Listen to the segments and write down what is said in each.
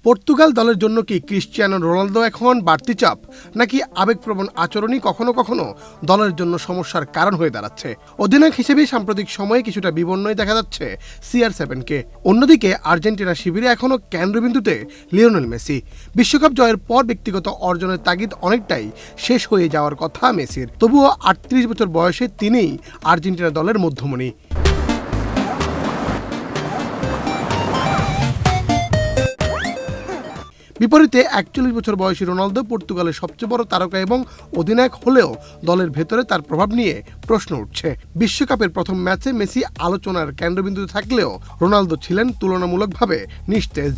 Portugal দলের জন্য কি ক্রিশ্চিয়ানো রোনালদো এখন বাড়তি চাপ, নাকি আবেগপ্রবণ আচরণই কখনো কখনো দলের জন্য সমস্যার কারণ হয়ে দাঁড়াচ্ছে? অধিনায়ক হিসেবে সাম্প্রতিক সময়ে কিছুটা বিবর্ণই দেখা যাচ্ছে CR7কে। অন্যদিকে আর্জেন্টিনা শিবিরে এখনও কেন্দ্রবিন্দুতে লিওনেল মেসি। বিশ্বকাপ জয়ের পর ব্যক্তিগত অর্জনের তাগিদ অনেকটাই শেষ হয়ে যাওয়ার কথা মেসির, তবুও ৩৮ বছর বয়সে তিনিই আর্জেন্টিনা দলের মধ্যমণি। বিপরীতে ৪১ বছর বয়সী রোনালদো পর্তুগালের সবচেয়ে বড় তারকা এবং অধিনায়ক হলেও দলের ভেতরে তার প্রভাব নিয়ে প্রশ্ন উঠছে। বিশ্বকাপের প্রথম ম্যাচে মেসি আলোচনার কেন্দ্রবিন্দুতে থাকলেও রোনালদো ছিলেন তুলনামূলকভাবে নিস্তেজ।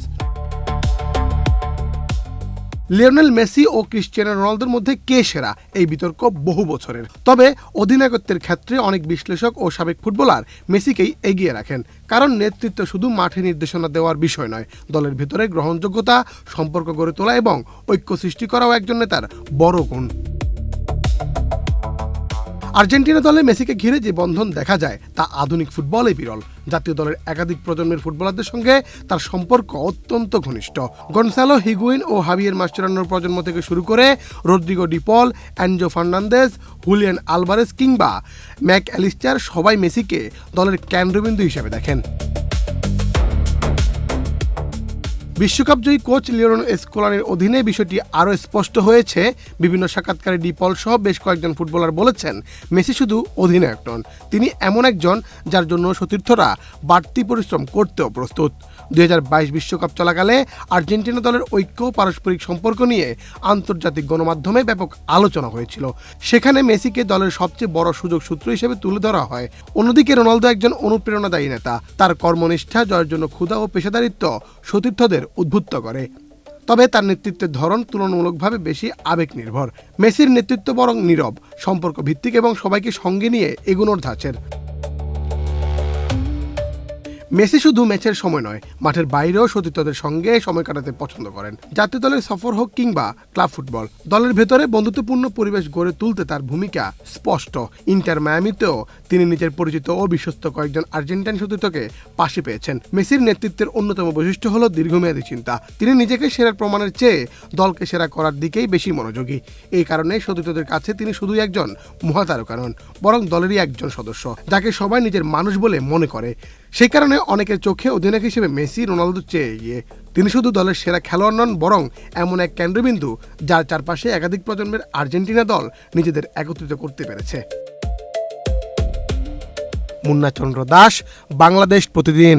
লিওনেল মেসি ও ক্রিশ্চিয়ানো রোনালদোর মধ্যে কে সেরা, এই বিতর্ক বহু বছরের। তবে অধিনায়কত্বের ক্ষেত্রে অনেক বিশ্লেষক ও সাবেক ফুটবলার মেসিকেই এগিয়ে রাখেন, কারণ নেতৃত্ব শুধু মাঠে নির্দেশনা দেওয়ার বিষয় নয়, দলের ভেতরে গ্রহণযোগ্যতা, সম্পর্ক গড়ে তোলা এবং ঐক্য সৃষ্টি করাও একজন নেতার বড় গুণ। আর্জেন্টিনা দলে মেসিকে ঘিরে যে বন্ধন দেখা যায় তা আধুনিক ফুটবলে বিরল। জাতীয় দলের একাধিক প্রজন্মের ফুটবলারদের সঙ্গে তার সম্পর্ক অত্যন্ত ঘনিষ্ঠ। গনসালো হিগুইন ও হাভিয়ের মাস্টেরানোর প্রজন্ম থেকে শুরু করে রদ্রিগো ডি পল, অ্যানজো ফার্নান্দেজ, হুলিয়ান আলভারেজ কিংবা ম্যাক অ্যালিস্টার সবাই মেসিকে দলের কেন্দ্রবিন্দু হিসেবে দেখেন। বিশ্বকাপজয়ী কোচ লিওনেল স্কলানির অধীনে বিষয়টি আরও স্পষ্ট হয়েছে। বিভিন্ন সাক্ষাৎকারে ডি পল সহ বেশ কয়েকজন ফুটবলার বলেছেন, মেসি শুধু অধিনায়ক নন, তিনি এমন একজন যার জন্য সতীর্থরা বাড়তি পরিশ্রম করতেও প্রস্তুত। ২০২২ বিশ্বকাপ চলাকালে আর্জেন্টিনা দলের ঐক্য ও পারস্পরিক সম্পর্ক নিয়ে আন্তর্জাতিক গণমাধ্যমে ব্যাপক আলোচনা হয়েছিল। সেখানে মেসিকে দলের সবচেয়ে বড় সুযোগ সূত্র হিসেবে তুলে ধরা হয়। অন্যদিকে রোনালদো একজন অনুপ্রেরণাদায়ী নেতা, তার কর্মনিষ্ঠা, জয়ের জন্য ক্ষুধা ও পেশাদারিত্ব সতীর্থদের উদ্বুদ্ধ করে। তবে তার নেতৃত্বের ধরন তুলনামূলকভাবে বেশি আবেগ নির্ভর। মেসির নেতৃত্ব বরং নীরব, সম্পর্ক ভিত্তিক এবং সবাইকে সঙ্গে নিয়ে এগোনোর ধাঁচের। মেসি শুধু ম্যাচের সময় নয়, মাঠের বাইরেও সতীর্থদের সঙ্গে সময় কাটাতে পছন্দ করেন। জাতীয় দলের সফর হোক কিংবা ক্লাব ফুটবল, দলের ভেতরে বন্ধুত্বপূর্ণ পরিবেশ গড়ে তুলতে তার ভূমিকা স্পষ্ট। ইন্টার মায়ামিতেও তিনি নিজের পরিচিত ও বিশ্বস্ত কয়েকজন আর্জেন্টাইন সতীর্থকে পাশে পেয়েছেন। মেসির নেতৃত্বের অন্যতম বৈশিষ্ট্য হলো দীর্ঘমেয়াদী চিন্তা। তিনি নিজেকে সেরা প্রমাণের চেয়ে দলকে সেরা করার দিকেই বেশি মনোযোগী। এই কারণে সতীর্থদের কাছে তিনি শুধুই একজন মহাতারকা নন, বরং দলেরই একজন সদস্য, যাকে সবাই নিজের মানুষ বলে মনে করে। সেই কারণে অনেকের চোখে অধিনায়ক হিসেবে মেসি রোনালদোর চেয়ে এগিয়ে। তিনি শুধু দলের সেরা খেলোয়াড় নন, বরং এমন এক কেন্দ্রবিন্দু যার চারপাশে একাধিক প্রজন্মের আর্জেন্টিনা দল নিজেদের একত্রিত করতে পেরেছে। মুন্না চন্দ্র দাস, বাংলাদেশ প্রতিদিন।